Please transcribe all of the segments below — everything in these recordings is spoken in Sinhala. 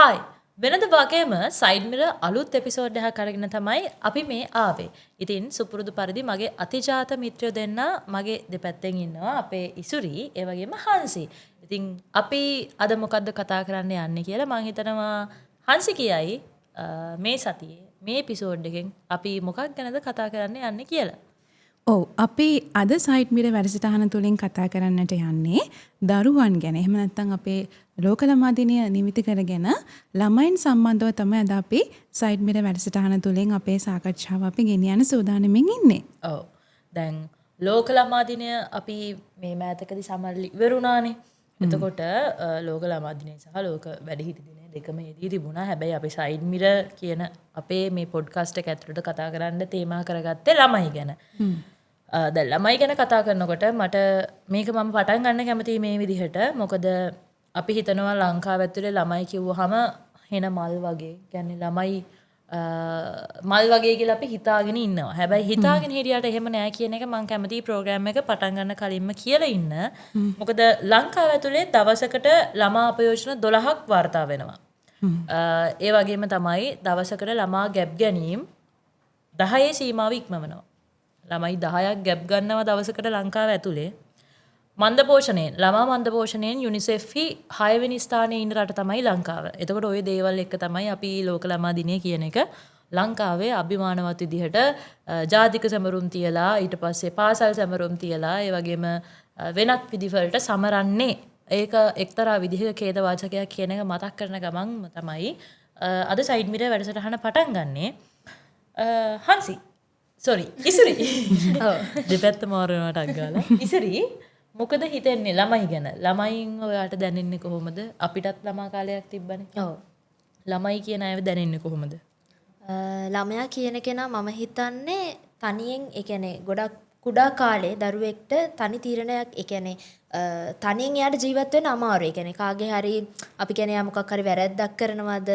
හායි වෙනද වගේම සයිඩ් මිරර් අලුත් එපිසෝඩ් එකක් අරගෙන තමයි අපි මේ ආවේ. ඉතින් සුපුරුදු පරිදි මගේ අතිජාත මිත්‍රයෝ දෙන්න මගේ දෙපැත්තෙන් ඉන්නවා අපේ ඉසුරි ඒ වගේම හංසි. ඉතින් අපි අද මොකද්ද කතා කරන්න යන්නේ කියලා මම හිතනවා හංසි කියයි මේ සතියේ මේ එපිසෝඩ් එකෙන් අපි මොකක් ගැනද කතා කරන්න යන්නේ කියලා. ඔව් අපි අද සයිඩ් මිරර් වැඩසටහන තුලින් කතා කරන්නට යන්නේ දරුවන් ගැන. එහෙම නැත්නම් අපේ ලෝක ළමා දිනය නිමිති කරගෙන ළමයින් සම්බන්ධව තමයි අද අපි සයිඩ් මිරර් වැඩසටහන තුලින් අපේ සාකච්ඡාව අපි ගෙනියන්න සූදානම්ෙන් ඉන්නේ. ඔව්. දැන් ලෝක ළමා දිනය අපි මේ මෑතකදී සමරලි ඉවරුණානේ. එතකොට ලෝක ළමා දිනය සහ ලෝක වැඩිහිටි දිනය දෙකම යෙදී තිබුණා. හැබැයි අපි සයිඩ් මිරර් කියන අපේ මේ පොඩ්කාස්ට් එක ඇතුළත කතා කරන්න තේමා කරගත්තේ ළමයි ගැන. දැන් ළමයි ගැන කතා කරනකොට මට මේක මම පටන් ගන්න කැමතියි මේ විදිහට. මොකද අපි හිතනවා ලංකාව ඇතුලේ ළමයි කිව්වහම හෙන මල් වගේ. කියන්නේ ළමයි මල් වගේ කියලා අපි හිතාගෙන ඉන්නවා. හැබැයි හිතාගෙන හිටියට එහෙම නෑ කියන එක මම කැමතියි ප්‍රෝග්‍රෑම් එක පටන් ගන්න කලින්ම කියලා ඉන්න. මොකද ලංකාව ඇතුලේ දවසකට ළමා අපයෝජන 12ක් වාර්තා වෙනවා. ඒ වගේම තමයි දවසකට ළමා ගැප් ගැනීම 10 සීමාව ඉක්මවනවා. ළමයි 10ක් ගැප් ගන්නවා දවසකට ලංකාව ඇතුලේ. මන්දපෝෂණයෙන් ළමා මන්දපෝෂණයෙන් යුනිසෙෆ් 6 වෙනි ස්ථානයේ ඉන්න රට තමයි ලංකාව. එතකොට ওই දේවල් එක්ක තමයි අපි ලෝක ළමා දිනය කියන එක ලංකාවේ අභිමානවත් විදිහට ජාතික සැමරුම් තියලා ඊට පස්සේ පාසල් සැමරුම් තියලා ඒ වගේම වෙනත් විදිහවලට සමරන්නේ. ඒක එක්තරා විදිහක ඛේදවාචකයක් කියන එක මතක් කරන ගමන් තමයි අද සයිඩ් මිරර් වැඩසටහන පටන් ගන්නෙ. හංසි සෝරි ඉසුරි. ඔව් දෙපැත්ත මාරනවට අග්ගාලා. ඉසුරි මොකද හිතෙන්නේ ළමයි ගැන? ළමයින් ඔයාට දැනෙන්නේ කොහොමද? අපිටත් ළමා කාලයක් තිබ්බනේ. ඔව්. ළමයි කියන අයව දැනෙන්නේ කොහොමද? ළමයා කියන කෙනා මම හිතන්නේ තනියෙන් ඒ කියන්නේ ගොඩක් කුඩා කාලේ දරුවෙක්ට තනි තීරණයක් ඒ කියන්නේ තනියෙන් යාට ජීවත් වෙන්න අමාරුයි. ඒ කියන්නේ කාගේ හරි අපි කියන්නේ යා මොකක් හරි වැරැද්දක් කරනවද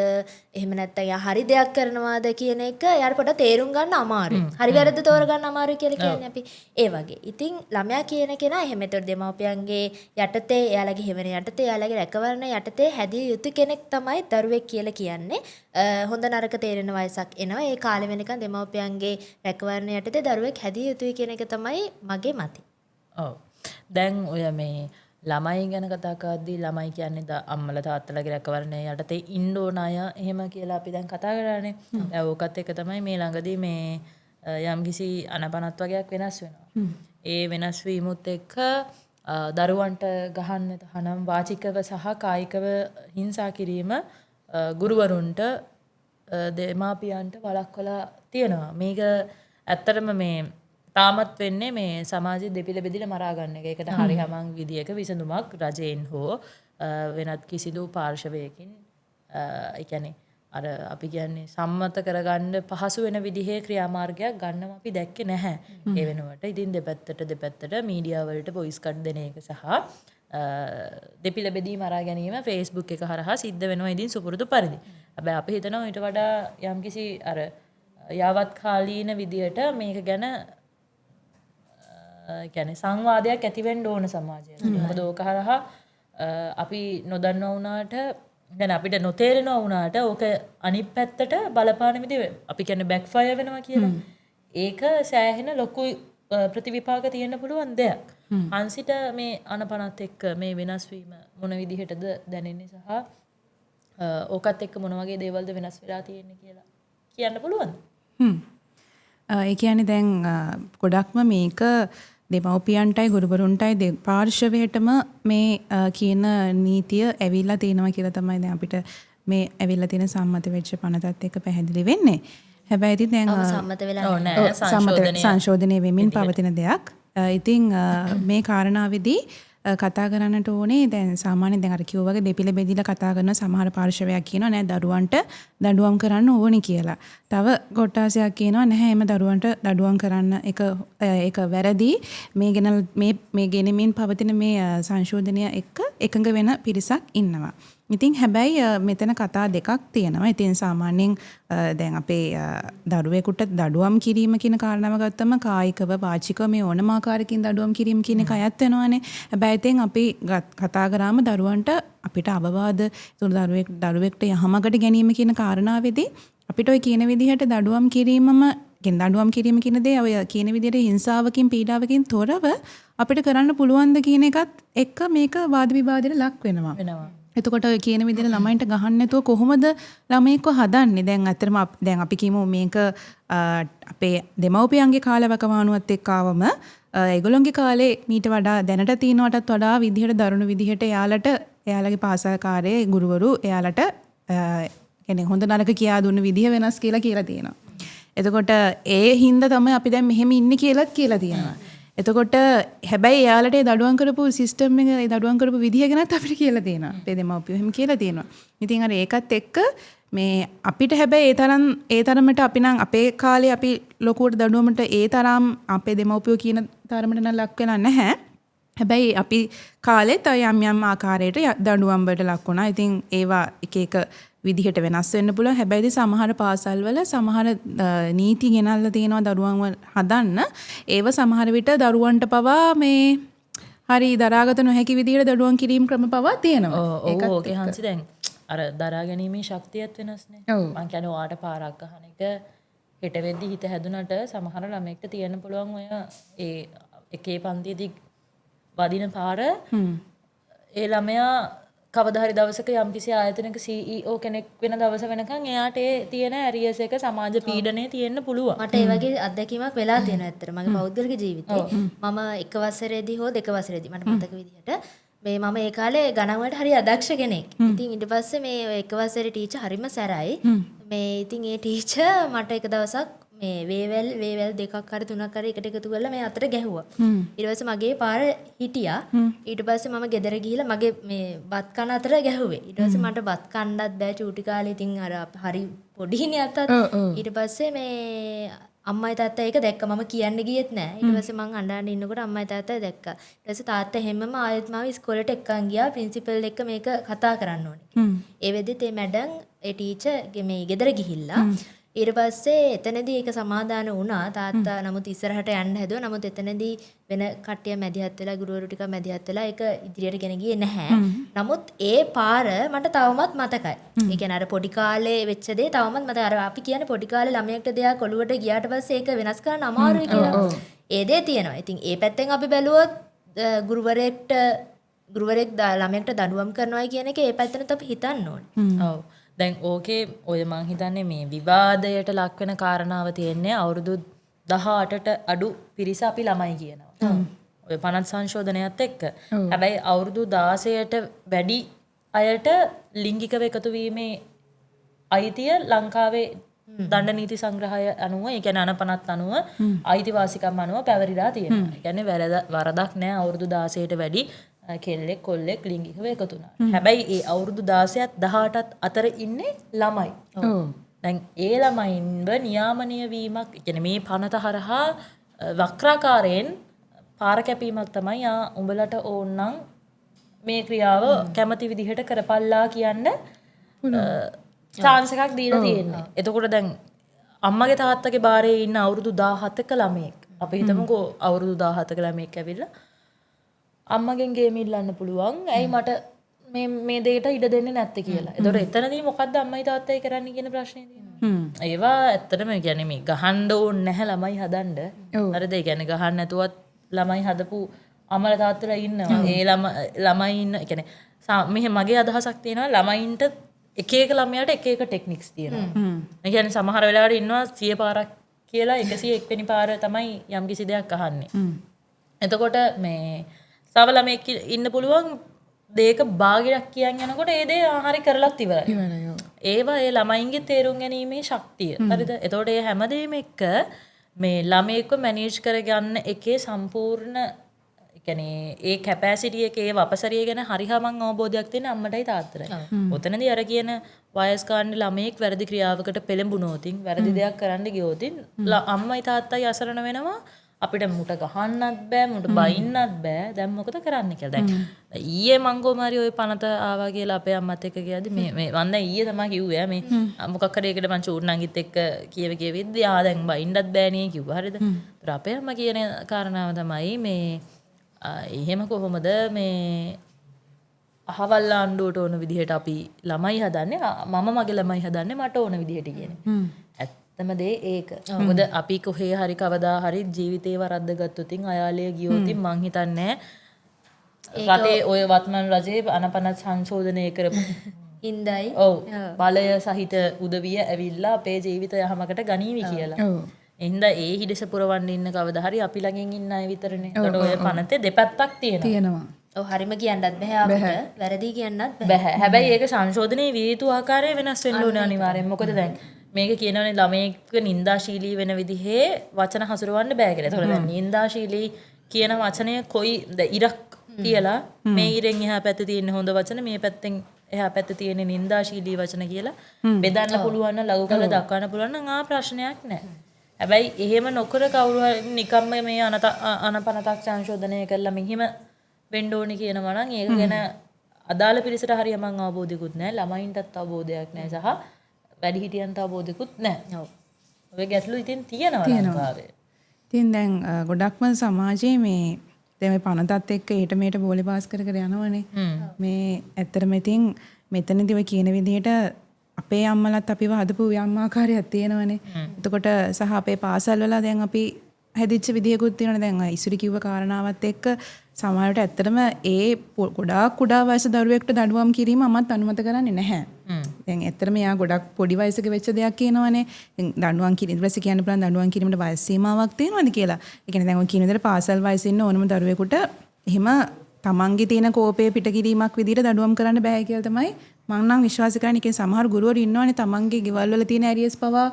එහෙම නැත්නම් යා හරි දෙයක් කරනවද කියන එක යාට පොඩ්ඩක් තේරුම් ගන්න අමාරුයි. හරි වැරද්ද තෝරගන්න අමාරුයි කියලා කියන්නේ අපි. ඒ වගේ. ඉතින් ළමයා කියන කෙනා එහෙම ඒතර දෙමාපියන්ගේ යටතේ එයාලගේ හැවෙන යටතේ එයාලගේ රැකවරණ යටතේ හැදිය යුතු කෙනෙක් තමයි දරුවෙක් කියලා කියන්නේ. හොඳ නරක තේරෙන වයසක් එනවා. ඒ කාලෙ වෙනකන් දෙමාපියන්ගේ රැකවරණ යටතේ දරුවෙක් හැදිය යුතුයි කියන එක තමයි මගේ මතය. ඔව්. දැන් ඔය මේ ළමයි ගැන කතා කරද්දී ළමයි කියන්නේ අම්මලා තාත්තලාගේ රැකවරණය යටතේ ඉන්න ඕන අය එහෙම කියලා අපි දැන් කතා කරානේ. දැන් ඕකත් එක තමයි මේ ළඟදී මේ යම්කිසි අනපනත් වගේක් වෙනස් වෙනවා. ඒ වෙනස් වීමුත් එක්ක දරුවන්ට ගහන්න තහනම් වාචිකව සහ කායිකව හිංසා කිරීම ගුරුවරුන්ට දෙමාපියන්ට වළක්වලා තියෙනවා. මේක ඇත්තටම මේ තාමත් වෙන්නේ මේ සමාජයේ දෙපිල බෙදිලා මරා ගන්න එක. ඒකට හරි හැමං විදියක විසඳුමක් රජයෙන් හෝ වෙනත් කිසිදු පාර්ශවයකින් ඒ කියන්නේ අර අපි කියන්නේ සම්මත කරගන්න පහසු වෙන විදිහේ ක්‍රියාමාර්ගයක් ගන්නම අපි දැක්කේ නැහැ. ඒ වෙනුවට ඉතින් දෙපැත්තට මීඩියා වලට වොයිස් කට් දෙන එක සහ දෙපිල බෙදී මරා ගැනීම Facebook එක හරහා සිද්ධ වෙනවා ඉතින් සුපුරුදු පරිදි. හැබැයි අපි හිතනවා ඊට වඩා යම්කිසි අර යාවත් කාලීන විදියට මේක ගැන කියන්නේ සංවාදයක් ඇති වෙන්න ඕන සමාජයට. මොකද ඕක හරහා අපි නොදන්නවා වුණාට දැන් අපිට නොතේරෙනවා වුණාට ඕක අනිත් පැත්තට බලපාන විදිහ අපි කියන්නේ බෑක්ෆයර් වෙනවා කියලා. ඒක සෑහෙන ලොකු ප්‍රතිවිපාක තියෙන්න පුළුවන් දෙයක්. අන්සිට මේ අනපනත් එක්ක මේ වෙනස් වීම මොන විදිහටද දැනෙන්නේ සහ ඕකත් එක්ක මොන වගේ දේවල්ද වෙනස් වෙලා තියෙන්නේ කියලා කියන්න පුළුවන්ද? ඒ කියන්නේ දැන් ගොඩක්ම මේක දෙමව්පියන්ටයි ගුරුවරුන්ටයි පාර්ශවයටම මේ කියන නීතිය ඇවිල්ලා තියෙනවා කියලා තමයි දැන් අපිට මේ ඇවිල්ලා තියෙන සම්මත වෙච්ච පනතත් එක්ක පැහැදිලි වෙන්නේ. හැබැයි ඉතින් දැන් සම්මත වෙලා නැහැ. සංශෝධනය වෙමින් පවතින දෙයක්. ඉතින් මේ කාරණාවේදී කතා කරන්නට ඕනේ දැන් සාමාන්‍යයෙන් දැන් අර කිව්වා වගේ දෙපිල බෙදිලා කතා කරන සමහර පාර්ශවයක් කියනවා නෑ දරුවන්ට දඬුවම් කරන්න ඕනි කියලා. තව කොටාසයක් කියනවා නැහැ එම දරුවන්ට දඬුවම් කරන්න ඒක වැරදි. මේ ගෙනෙමින් පවතින මේ සංශෝධනය එක්ක එකඟ වෙන පිරිසක් ඉන්නවා. ඉතින් හැබැයි මෙතන කතා දෙකක් තියෙනවා. ඉතින් සාමාන්‍යයෙන් දැන් අපේ දරුවෙකුට දඩුවම් කිරීම කියන කාරණාව ගත්තම කායිකව වාචිකව මේ ඕනම ආකාරයකින් දඩුවම් කිරීම කියන එක අයත් වෙනවානේ. හැබැයි ඉතින් අපි කතා කරාම දරුවන්ට අපිට අවවාද දරුවෙක්ට යහමගට ගැනීම කියන කාරණාවේදී අපිට ඔය කියන විදිහට දඩුවම් කිරීමම දඩුවම් කිරීම කියන දේ ඔය කියන විදිහට හිංසාවකින් පීඩාවකින් තොරව අපිට කරන්න පුළුවන්ද කියන එකත් එක්ක මේක වාද විවාදයට ලක් වෙනවා. එතකොට ඔය කියන විදිහට ළමයින්ට ගහන්න නැතුව කොහොමද ළමයින්ව හදන්නේ? දැන් අතරම දැන් අපි කියමු මේක අපේ දෙමව්පියන්ගේ කාලවකවානුවත් එක්ක ආවම ඒගොල්ලෝගේ කාලේ මීට වඩා දැනට තියෙනවටත් වඩා විදිහට දරුණු විදිහට එයාලගේ පාසල් කාර්යයේ ගුරුවරු එයාලට කියන්නේ හොඳ නරක කියා දුන්න විදිහ වෙනස් කියලා තියෙනවා. එතකොට ඒ හින්දා තමයි අපි දැන් මෙහෙම ඉන්නේ කියලාත් කියලා තියෙනවා. එතකොට හැබැයි එයාලට ඒ දඩුවම් කරපු සිස්ටම් එක ඒ දඩුවම් කරපු විදිහ ගැනත් අපිට කියලා තියෙනවා. අපේ දෙමව්පියෝ එහෙම කියලා තියෙනවා. ඉතින් අර ඒකත් එක්ක මේ අපිට හැබැයි ඒ තරමට අපි නම් අපේ කාලේ අපි ලොකුවට දඩුවමට ඒ තරම් අපේ දෙමව්පියෝ කියන තරමට නම් ලක් වෙලා නැහැ. හැබැයි අපි කාලෙත් යම් ආකාරයකට දඩුවම් වලට ලක් වුණා. ඉතින් ඒවා එක විදිහට වෙනස් වෙන්න පුළුවන්. හැබැයි ඉතින් සමහර පාසල්වල සමහර නීති ගෙනල්ලා තියෙනවා දරුවන්ව හදන්න. ඒව සමහර විට දරුවන්ට පවා මේ හරි දරාගත නොහැකි විදිහට දඩුවම් කිරීම ක්‍රම පවා තියෙනවා. ඕකේ හන්සි දැන් අර දරා ගැනීමේ ශක්තියත් වෙනස්නේ. මං කියන්නේ ඔයාට පාරක් ගහන එක හෙට වෙද්දි හිත හැදුනට සමහර ළමෙක්ට තියෙන්න පුළුවන් ඔය ඒ එකේ පන්තියේදී වදින පාර ඒ ළමයා කවදා හරි දවසක යම්කිසි ආයතනයක CEO කෙනෙක් වෙන දවස වෙනකන් එයාට ඒ තියෙන ඇරියස් එක සමාජ පීඩනය තියෙන්න පුළුවන්. මට ඒ වගේ අත්දැකීමක් වෙලා තියෙනවා ඇත්තට. මගේ පෞද්ගලික ජීවිතේ මම එක වසරේදී හෝ දෙක වසරේදී මට මතක විදිහට මේ මම ඒ කාලේ ගණන් වලට හරි අදක්ෂ කෙනෙක්. ඉතින් ඊට පස්සේ මේ එක වසරේ ටීචර් හරිම සැරයි. මේ ඉතින් ඒ ටීචර් මට එක දවසක් මේ වේවැල් දෙකක් හරි තුනක් හරි එකට එකතු කරලා මේ අතට ගැහුවා. ඊට පස්සේ මගේ පාර හිටියා. ඊට පස්සේ මම ගෙදර ගිහිල්ලා මගේ මේ බත් කන අතර ගැහුවේ. ඊට පස්සේ මට බත් කන්නත් බෑ චූටි කාලේ. ඉතින් අර හරි පොඩිනේ අතත්. ඊට පස්සේ මේ අම්මයි තාත්තා ඒක දැක්ක. මම කියන්න ගියෙත් නෑ. ඊට පස්සේ මං අඬන්න ඉන්නකොට අම්මයි තාත්තා දැක්කා. ඊට පස්සේ තාත්තා හැමම ආයෙත් මාව ඉස්කෝලේට එක්කන් ගියා. ප්‍රින්සිපල් එක්ක මේක කතා කරන්න ඕනේ. ඒ වෙද්දිත් ඒ මැඩම් ඒ ටීචර් මේ ගෙදර ගිහිල්ලා ඊට පස්සේ එතනදී ඒක සමාදාන වුණා. තාත්තා නමුත් ඉස්සරහට යන්න හැදුවා. නමුත් එතනදී වෙන කට්ටිය මැදිහත් වෙලා ගුරුවරු ටික මැදිහත් වෙලා ඒක ඉදිරියට ගෙන ගියේ නැහැ. නමුත් ඒ පාර මට තවමත් මතකයි. ඒ කියන්නේ අර පොඩි කාලේ වෙච්ච දේ තවමත් මතකයි. අර අපි කියන්නේ පොඩි කාලේ ළමයෙක්ට දෙයක් ඔළුවට ගියාට පස්සේ ඒක වෙනස් කරන්න අමාරුයි කියලා. ඒ දේ තියෙනවා. ඉතින් ඒ පැත්තෙන් අපි බැලුවොත් ගුරුවරයෙක් ළමයෙක්ට දඬුවම් කරනවා කියන එක ඒ පැත්තට අපි හිතන්න ඕනේ. ඔව්. දැන් ඕකේ ඔය මං හිතන්නේ මේ විවාදයට ලක් වෙන කාරණාව තියෙන්නේ අවුරුදු 18ට අඩු පිරිස අපි ළමයි කියනවා. ඔය පනත් සංශෝධනයත් එක්ක. හැබැයි අවුරුදු 16ට වැඩි අයට ලිංගිකව එකතු වීමේ අයිතිය ලංකාවේ දණ්ඩ නීති සංග්‍රහය අනුව, ඒ කියන්නේ අනපනත් අනුව අයිතිවාසිකම් අනුව පැවරිලා තියෙනවා. ඒ කියන්නේ වරදක් නෑ අවුරුදු 16ට වැඩි කෙල්ලෙක් කොල්ලෙක් ලිංගිකව එකතු වුණා. හැබැයි ඒ අවුරුදු 16ත් 18ත් අතර ඉන්නේ ළමයි. දැන් ඒ ළමයින්ව නියාමනය වීමක්, කියන්නේ මේ පනත හරහා වක්‍රාකාරයෙන් පාර කැපීමක් තමයි උඹලට ඕනනම් මේ ක්‍රියාව කැමති විදිහට කරපල්ලා කියන්න chance එකක් දීලා තියෙන්නේ. එතකොට දැන් අම්මගේ තාත්තගේ බාරේ ඉන්න අවුරුදු 17ක ළමයෙක්, අපි හිතමුකෝ අවුරුදු 17ක ළමයෙක් ඇවිල්ලා අම්මගෙන් ගේම ඉල්ලන්න පුළුවන්. ඇයි මට මේ දෙයට ඉඩ දෙන්නේ නැත්තේ කියලා. ඒතකොට එතනදී මොකද්ද අම්මයි තාත්තයි කරන්නේ කියන ප්‍රශ්නේ තියෙනවා. ඒවා ඇත්තටම කියන්නේ මේ ගහන්න ඕනේ නැහැ ළමයි හදන්න. හරිද? ඒ කියන්නේ ගහන්න නැතුවත් ළමයි හදපු අමල තාත්තලා ඉන්නවා. ඒ ළමයි ඉන්න කියන්නේ මෙහෙ මගේ අදහසක් තියෙනවා ළමයින්ට එක එක ළමයාට එක එක ටෙක්නික්ස් තියෙනවා. ඒ කියන්නේ සමහර වෙලාවට ඉන්නවා 100 පාරක් කියලා 101 වෙනි පාර තමයි යම්කිසි දෙයක් අහන්නේ. එතකොට මේ තව ළමෙක් ඉන්න පුළුවන් දෙයක භාගයක් කියන් යනකොට ඒ දේ හරි කරලත් ඉවරයි. ඒවා ඒ ළමයින්ගේ තේරුම් ගැනීමේ ශක්තිය. හරිද? එතකොට ඒ හැමදේම එක්ක මේ ළමයෙක්ව මැනේජ් කරගන්න එකේ සම්පූර්ණ කියන්නේ ඒ කැපැසිටි එකේ වපසරිය ගැන හරිහමං අවබෝධයක් තියෙන අම්මටයි තාත්තටයි. ඔතනදී අර කියන වයස්කාන්ඩ ළමයෙක් වැරදි ක්‍රියාවකට පෙළඹුණොතින් වැරදි දෙයක් කරන්න ගියොතින් අම්මයි තාත්තයි අසරණ වෙනවා. අපිට මුට ගහන්නත් බෑ මුට බයින්නත් බෑ දැන් මොකද කරන්න කියලා. දැන් ඊයේ මංගෝ මාරි ওই පනත ආවා කියලා අපේ අම්මත් එක්ක ගියාදී මේ මම දැන් ඊයේ තමයි කිව්වේ මේ මොකක් හරි එකකට මං චූර්ණංගිත් එක්ක කියවෙද්දී දැන් බයින්නත් බෑනේ කිව්වා. හරිද? ඒතර අපේ අම්මා කියන කාරණාව තමයි මේ එහෙම කොහොමද මේ අහවල් ආණ්ඩුවට ඕන විදිහට අපි ළමයි හදන්නේ මම මගේ ළමයි හදන්නේ මට ඕන විදිහට කියන්නේ. ඇත්තම දේ ඒක. මොකද අපි කොහේ හරි කවදා හරි ජීවිතේ වරද්ද ගත්තොත් අයාලේ ගියොත් මං හිතන්නේ රටේ ඔය වත්මන් රජයේ අනපනත් සංශෝධනය කරපු හින්දයි ඔව් බලය සහිත උදවිය ඇවිල්ලා අපේ ජීවිතය යහමකට ගනීවි කියලා. එහෙනම් ඒ හිඩස පුරවන්න ඉන්න කවදා හරි අපි ළඟින් ඉන්න අය විතරනේ. ඒකට ඔය පනතේ දෙපැත්තක් තියෙනවා. ඔව් හරිම කියන්නත් බෑ අපිට වැරදි කියන්නත් බෑ. හැබැයි ඒක සංශෝධනයේ විය යුතු ආකාරය වෙනස් වෙන්න ඕනේ අනිවාර්යෙන්. මොකද දැන් මේක කියනවනේ ළමයෙක් නින්දාශීලී වෙන විදිහේ වචන හසුරවන්න බෑ කියලා. ඒතකොට දැන් නින්දාශීලී කියන වචනය කොයි ඉරක් කියලා මේ ඉරෙන් එහා පැත්තේ තියෙන හොඳ වචන මේ පැත්තෙන් එහා පැත්තේ තියෙන නින්දාශීලී වචන කියලා බෙදන්න පුළුවන් නම් ලඝු කරලා දක්වන්න පුළුවන් නම් ප්‍රශ්නයක් නැහැ. හැබැයි එහෙම නොකර කවුරු හරි නිකම්ම මේ අනපනතක් සංශෝධනය කරලා මෙහිම වෙන්න ඕනේ කියනවා නම් ඒක ගැන අදාළ පිරිසට හරියම අවබෝධයකුත් නැහැ ළමයින්ටත් අවබෝධයක් නැහැ සහ වැඩිහිටියන්ට අවබෝධයකුත් නැහැ. ඔය ගැටලු ඉතින් තියෙනවා. ඉතින් දැන් ගොඩක්ම සමාජයේ මේ දැන් මේ පනතත් එක්ක ඊට මේට බෝලේ පාස් කර යනවනේ. මේ ඇත්තටම ඉතින් මෙතනදී ඔය කියන විදිහට අපේ අම්මලත් අපිව හදපු ව්‍යාමාකාරයක් තියෙනවනේ. එතකොට සහ අපේ පාසල් වල දැන් අපි හැදිච්ච විදියකුත් තියෙනවනේ. දැන් ඉස්සුරි කිව්ව කාරණාවත් එක්ක සමහරවිට ඇත්තටම ඒ ගොඩාක් කුඩා වයස දරුවෙක්ට දඬුවම් කිරීම අමත් අනුමත කරන්නේ නැහැ. දැන් ඇත්තටම යා ගොඩක් පොඩි වයසක වෙච්ච දෙයක් කියනවනේ. දඬුවම් කිරීම ඊට පස්සේ කියන්න පුළුවන් දඬුවම් කිරීමට වයස් සීමාවක් තියෙනවද කියලා. ඒ කියන්නේ දැන් ඔය කියන විදිහට පාසල් වයසේ ඉන්න ඕනම දරුවෙකුට එහෙම තමන්ගේ තියෙන කෝපය පිට කිරීමක් විදිහට දඬුවම් කරන්න බෑ කියලා තමයි මම නම් විශ්වාස කරන්නේ. ඒකෙන් සමහර ගුරුවරු ඉන්නවනේ තමන්ගේ ගෙවල් වල තියෙන ඇරියස් පවා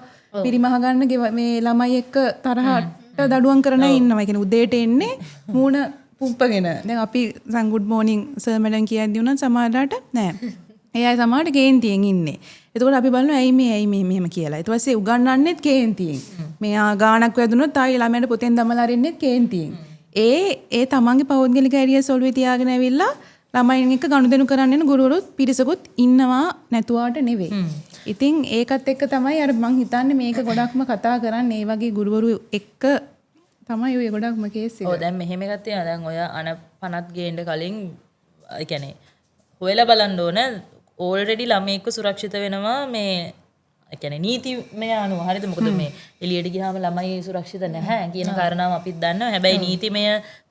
පිරිමහ ගන්න මේ ළමයි එක්ක තරහට දඬුවම් කරන අය ඉන්නවා. ඒ කියන්නේ උදේට එන්නේ මූණ පුප්පගෙන. දැන් අපි සන් ගුඩ් මෝනින් සර් මැඩම් කියද්දී උනන් සමහරලාට නෑ. ඒ අය සමහරට කේන්තියෙන් ඉන්නේ. එතකොට අපි බලනවා ඇයි මේ මෙහෙම කියලා. ඊට පස්සේ උගන්වන්නෙත් කේන්තියෙන්. මෙයා ගානක් වැදුනොත් ආයි ළමයට පොතෙන් දමලා අරින්නෙත් කේන්තියෙන්. ඒ තමන්ගේ පෞද්ගලික ඇරියස් ඔළුවේ තියාගෙන ඇවිල්ලා ළමයින් එක්ක ගනුදෙනු කරන්න යන ගුරුවරුත් පිරිසකුත් ඉන්නවා නැතුවාට නෙවෙයි. ඉතින් ඒකත් එක්ක තමයි අර මං හිතන්නේ මේක ගොඩක්ම කතා කරන්නේ ඒ වගේ ගුරුවරු එක්ක තමයි ඔය ගොඩක්ම කේස් එක. ඔව් දැන් මෙහෙම එකක් තියෙනවා. දැන් ඔය අනපනත් ගේන්න කලින් ඒ කියන්නේ හොයලා බලන්න ඕන ඕල්රෙඩි ළමයෙක්ව සුරක්ෂිත වෙනවා මේ ඒ කියන්නේ නීතිමය අනුව. හරිද? මොකද මේ එළියට ගියාම ළමයි සුරක්ෂිත නැහැ කියන කාරණාව අපිත් දන්නවා. හැබැයි නීතිමය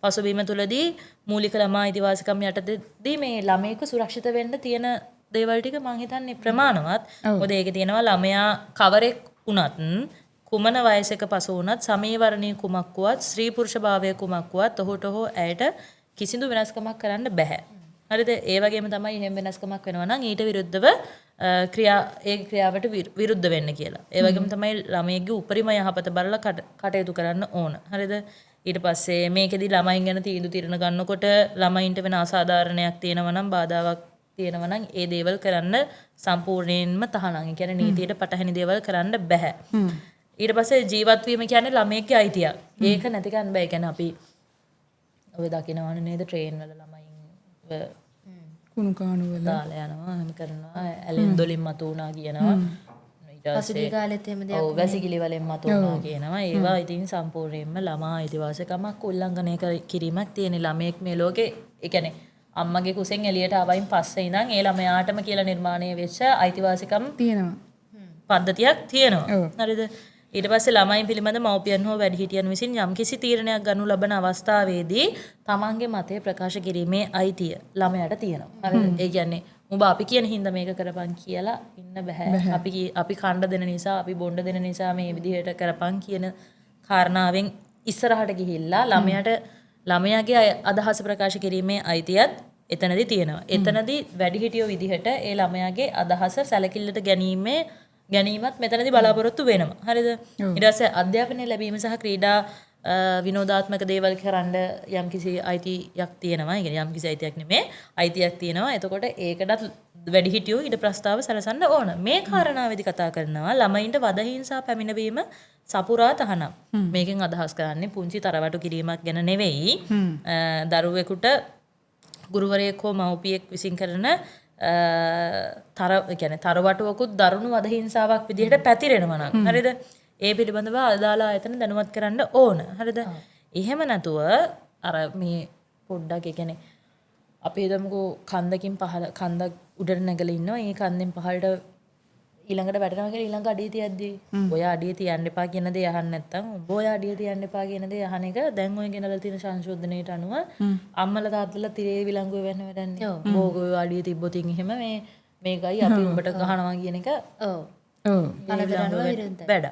පසුබිම තුලදී මූලික ළමා අයිතිවාසිකම් යටතේදී මේ ළමයෙක්ව සුරක්ෂිත වෙන්න තියෙන දේවල් ටික මම හිතන්නේ ප්‍රමාණවත්. මොකද ඒකේ තියෙනවා ළමයා කවරෙක් වුණත් කුමන වයසක පසු වුණත් සමීවරණීය කුමක් වුවත් ස්ත්‍රී පුරුෂ භාවය කුමක් වුවත් ඔහුට හෝ ඇයට කිසිදු වෙනස්කමක් කරන්න බෑ. හරිද? ඒ වගේම තමයි එහෙම වෙනස්කමක් වෙනවා නම් ඊට විරුද්ධව ඒ ක්‍රියාවට විරුද්ධ වෙන්න කියලා. ඒ වගේම තමයි ළමයෙක්ගේ උපරිම යහපත බලලා කටයුතු කරන්න ඕන. හරිද? ඊට පස්සේ මේකෙදි ළමයින් ගැන තීන්දුව తీරන ගන්නකොට ළමයින්ට වෙන අසාධාරණයක් තියෙනවා නම් බාධාවක් තියෙනවා නම් ඒ දේවල් කරන්න සම්පූර්ණයෙන්ම තහනම්. ඒ කියන්නේ නීතියට පටහැනි දේවල් කරන්න බෑ. ඊට පස්සේ ජීවත් වීම කියන්නේ ළමයෙක්ගේ අයිතියක්. ඒක නැති කරන්න බෑ. ඒ කියන්නේ අපි ඔය දකිනවනේ නේද ට්‍රේන් වල ළමයින්ව කුණු කාණු වල දාලා යනවා එහෙම කරනවා ඇලෙන් දොලින් මතු වුණා කියනවා. ඊට පස්සේ කාලෙත් එහෙම දෙයක් ඔව් වැසිකිලි වලින් මතු වුණා කියනවා. ඒවා ඉතින් සම්පූර්ණයෙන්ම ළමා අයිතිවාසිකමක් උල්ලංඝනය කිරීමක් තියෙන ළමයෙක් මේ ලෝකේ. ඒ කියන්නේ අම්මගේ කුසෙන් එළියට ආවයින් පස්සේ ඉඳන් ඒ ළමයාටම කියලා නිර්මාණය වෙච්ච අයිතිවාසිකම් තියෙනවා. පද්ධතියක් තියෙනවා. හරිද? ඊට පස්සේ ළමයින් පිළිබඳ මව්පියන් හෝ වැඩිහිටියන් විසින් යම්කිසි තීරණයක් ගනු ලබන අවස්ථාවේදී තමන්ගේ මතය ප්‍රකාශ කිරීමේ අයිතිය ළමයාට තියෙනවා. හරිද? ඒ කියන්නේ උඹ අපි කියන හින්දා මේක කරපන් කියලා ඉන්න බෑ. අපි කණ්ඩ දෙන නිසා, අපි බොණ්ඩ දෙන නිසා මේ විදිහට කරපන් කියන කාරණාවෙන් ඉස්සරහට ගිහිල්ලා ළමයාගේ අදහස ප්‍රකාශ කිරීමේ අයිතියත් එතනදී තියෙනවා. එතනදී වැඩිහිටියෝ විදිහට ඒ ළමයාගේ අදහස සැලකිල්ලට ගැනීමත් මෙතනදී බලාපොරොත්තු වෙනවා. හරිද? ඊට පස්සේ අධ්‍යාපනය ලැබීම සහ ක්‍රීඩා විනෝදාත්මක දේවල් කරන්න යම්කිසි අයිතියක් තියෙනවා. ඒ කියන්නේ යම්කිසි අයිතියක් නෙමෙයි අයිතියක් තියෙනවා. එතකොට ඒකටත් වැඩිහිටියෝ ඉඩ ප්‍රස්තාව සැලසන්න ඕන. මේ කාරණාවේදී කතා කරනවා ළමයින්ට වදහිංසා පැමිණවීම සපුරා තහනම්. මේකෙන් අදහස් කරන්නේ පුංචි තරවටු කිරීමක් ගැන නෙවෙයි. දරුවෙකුට ගුරුවරයෙක් හෝ මව්පියෙක් විසින් කරන තරවටුවකුත් දරුණු වදහිංසාවක් විදිහට පැතිරෙනවා නම් හරිද? ඒ පිළිබඳව අදාළ ආයතන දැනුවත් කරන්න ඕන. හරිද? එහෙම නැතුව අර මේ පොඩ්ඩක් ඒ කියන්නේ අපි හිතමුකෝ කන්දක් උඩට නැගලා ඉන්නවා. ඒ කන්දෙන් පහළට ඊළඟට වැටෙනවා කියලා ඊළඟ අඩිය තියද්දී ඔය අඩිය තියන්න එපා කියන දේ අහන්න නැත්නම් ඔබ ඔය අඩිය තියන්න එපා කියන දේ අහන එක දැන් ඔය ගෙනලා තියෙන සංශෝධනයට අනුව අම්මලා තාත්තලා තිරේ විලංගුවේ වෙන්න වැඩන්නේ. ඕක ඔය අඩිය තිබ්බොතින් එහෙම මේකයි අපි උඹට ගහනවා කියන එක ඔව් වැඩ.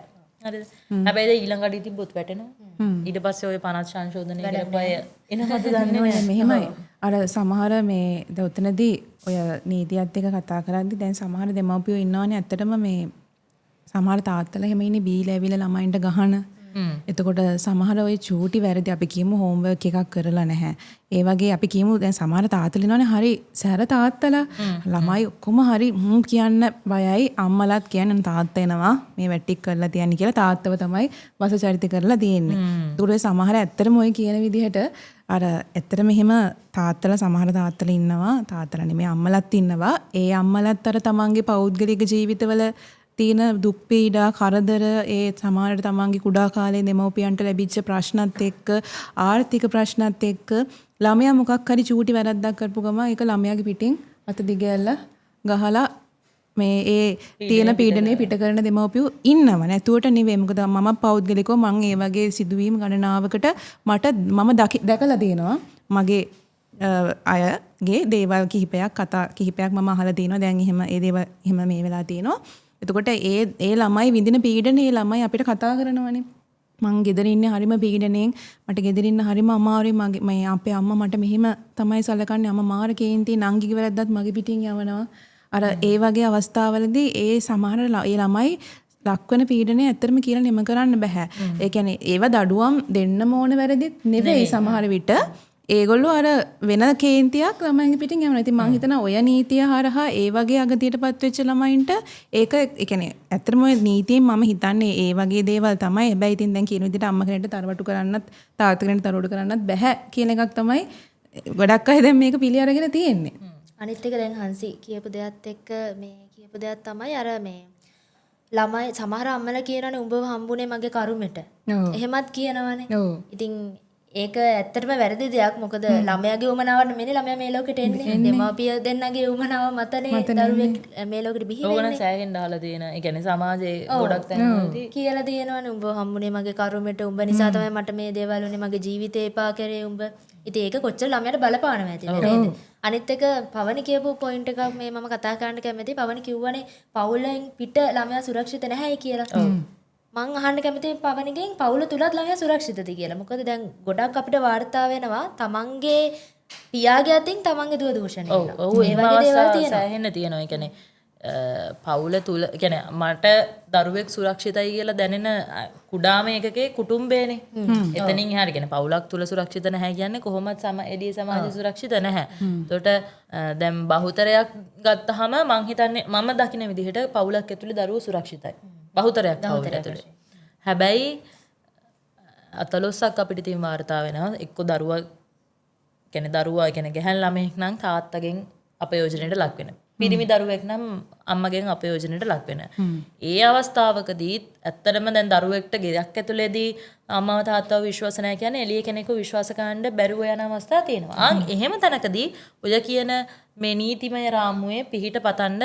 හරිද? හැබැයි ඊළඟ අඩිය තිබ්බොත් වැටෙනවා. ඊට පස්සේ ඔය 50 සංශෝධනය කරපු අය එනවද දන්නේ නැහැ. මෙහෙමයි. අර සමහර මේ දොතනදී ඔය නීතියත් එක්ක කතා කරද්දි දැන් සමහර දෙමව්පියෝ ඉන්නවනේ ඇත්තටම මේ සමහර තාත්තලා එහෙම ඉන්නේ බීලා ඇවිල්ලා ළමයින්ට ගහන. එතකොට සමහර ඔය චූටි වැරදි අපි කියමු හෝම්වර්ක් එකක් කරලා නැහැ. ඒ වගේ අපි කියමු දැන් සමහර තාත්තලා ඉන්නවනේ හරි සැර තාත්තලා ළමයි ඔක්කොම හරි කියන්න බයයි අම්මලාත් කියන්නේ තාත්තා එනවා මේ වැටික් කරලා තියන්නේ කියලා තාත්තව තමයි වසචරිත කරලා තියෙන්නේ. ඒකට සමහර ඇත්තටම ඔය කියන විදිහට අර ඇත්තටම එහෙම තාත්තලා සමහර තාත්තලා ඉන්නවා තාත්තලා නෙමෙයි අම්මලාත් ඉන්නවා. ඒ අම්මලාත් අර තමන්ගේ පෞද්ගලික ජීවිතවල තියෙන දුක් පීඩා කරදර ඒ සමහරට තමන්ගේ කුඩා කාලේ දෙමව්පියන්ට ලැබිච්ච ප්‍රශ්නත් එක්ක ආර්ථික ප්‍රශ්නත් එක්ක ළමයා මොකක් හරි චූටි වැරද්දක් කරපු ගමන් ඒක ළමයාගේ පිටින් අත දිගෑල්ලා ගහලා මේ ඒ තියෙන පීඩනේ පිට කරන දෙමව්පියෝ ඉන්නව නැතුවට නෙවෙයි. මොකද මම පෞද්ගලිකව මම ඒ වගේ සිදුවීම් ගණනාවකට මම දැකලා තියෙනවා. මගේ අයගේ දේවල් කිහිපයක් මම අහලා තියෙනවා. දැන් එහෙම ඒ දේවල් එහෙම මේ වෙලා තියෙනවා. එතකොට ඒ ළමයි විඳින පීඩනේ ඒ ළමයි අපිට කතා කරනවනේ. මං ගෙදර ඉන්නේ හරිම පීඩණයෙන් මට ගෙදර ඉන්න හරිම අමාරුයි මේ අපේ අම්මා මට මෙහෙම තමයි සලකන්නේ අම්මා මාර කේන්ති නංගිගේ වැරද්දත් මගේ පිටින් යවනවා. අර ඒ වගේ අවස්ථාවලදී ඒ සමහර ඒ ළමයි ලක්වන පීඩනේ ඇත්තටම කියලා නිම කරන්න බෑ. ඒ කියන්නේ ඒව දඩුවම් දෙන්න ඕන වැරදිත් නෙවෙයි සමහර විට. ඒගොල්ලෝ අර වෙන කේන්තියක් ළමයින්ගේ පිටින් යවනවා. ඉතින් මං හිතනවා ඔය නීතිය හරහා ඒ වගේ අගතියටපත් වෙච්ච ළමයින්ට ඒක ඒ කියන්නේ ඇත්තටම ඔය නීතියෙන් මම හිතන්නේ ඒ වගේ දේවල් තමයි. හැබැයි ඉතින් දැන් කියන විදිහට අම්මා කෙනෙක්ට තරවටු කරන්නත් තාත්තා කෙනෙක්ට තරවටු කරන්නත් බෑ කියන එකක් තමයි ගොඩක් අය දැන් මේක පිළි අරගෙන තියෙන්නේ. අනිත් එක දැන් හංසි කියපු දෙයත් එක්ක මේ කියපු දෙයක් තමයි අර මේ ළමයි සමහර අම්මලා කියනවානේ උඹව හම්බුනේ මගේ කරුමෙට. එහෙමත් කියනවානේ. ඉතින් ඒක ඇත්තටම වැරදි දෙයක්. මොකද ළමයාගේ උමනාවට මෙන්නේ ළමයා මේ ලෝකෙට එන්නේ. දෙමාපිය දෙන්නගේ උමනාව මතනේ දරුවෙක් මේ ලෝකෙට බිහි වෙන්නේ. ඕන සෑහෙන් දාලා තියෙන. ඒ කියන්නේ සමාජයේ ගොඩක් තැන්වලදී කියලා තියෙනවානේ උඹ හම්බුනේ මගේ කරුමෙට. උඹ නිසා තමයි මට මේ දේවල් උනේ. මගේ ජීවිතේ එපා කරේ උඹ. ඉතින් ඒක කොච්චර ළමයාට බලපානවා ඇතිද නේද? අනිත් එක පවනි කියපු පොයින්ට් එකක් මේ මම කතා කරන්න කැමතියි. පවනි කිව්වනේ පවුලෙන් පිට ළමයා සුරක්ෂිත නැහැයි කියලා. මං අහන්න කැමතියි පවනිගෙන් පවුල තුලත් ළමයා සුරක්ෂිතද කියලා. මොකද දැන් ගොඩක් අපිට වාර්තා වෙනවා තමන්ගේ පියාගේ අතින් තමන්ගේ දුව දූෂණය කරනවා. ඔව් ඒ වගේ දේවල් තියෙනවා. තියෙනවා. ඒ කියන්නේ පවුල තුල කියන්නේ මට දරුවෙක් සුරක්ෂිතයි කියලා දැනෙන කුඩාම එකකේ කුටුම්බේනේ. එතනින් එහාට කියන්නේ පවුලක් තුල සුරක්ෂිත නැහැ කියන්නේ කොහොමත් එළිය සමාජය සුරක්ෂිත නැහැ. එතකොට දැන් බහුතරයක් ගත්තාම මං හිතන්නේ මම දකින විදිහට පවුලක් ඇතුලේ දරුවෝ සුරක්ෂිතයි. බහුතරයක් පවුල ඇතුලේ. හැබැයි අතලොස්සක් අපිට තියෙන වාර්තා වෙනවා එක්ක දරුවා කියන්නේ ගැහැණු ළමෙක් නම් තාත්තගෙන් අපයෝජනයට ලක් වෙනවා. පිරිමි දරුවෙක් නම් අම්මගෙන් අපයෝජනයට ලක් වෙනවා. ඒ අවස්ථාවකදී ඇත්තටම දැන් දරුවෙක්ට ගෙයක් ඇතුලේදී අම්මව තාත්තව විශ්වාස නැහැ කියන්නේ එළිය කෙනෙකු විශ්වාස කරන්න බැරුව යන අවස්ථා තියෙනවා. එහෙම තැනකදී ඔය කියන මේ නීතිමය රාමුවේ පිහිට පතන්න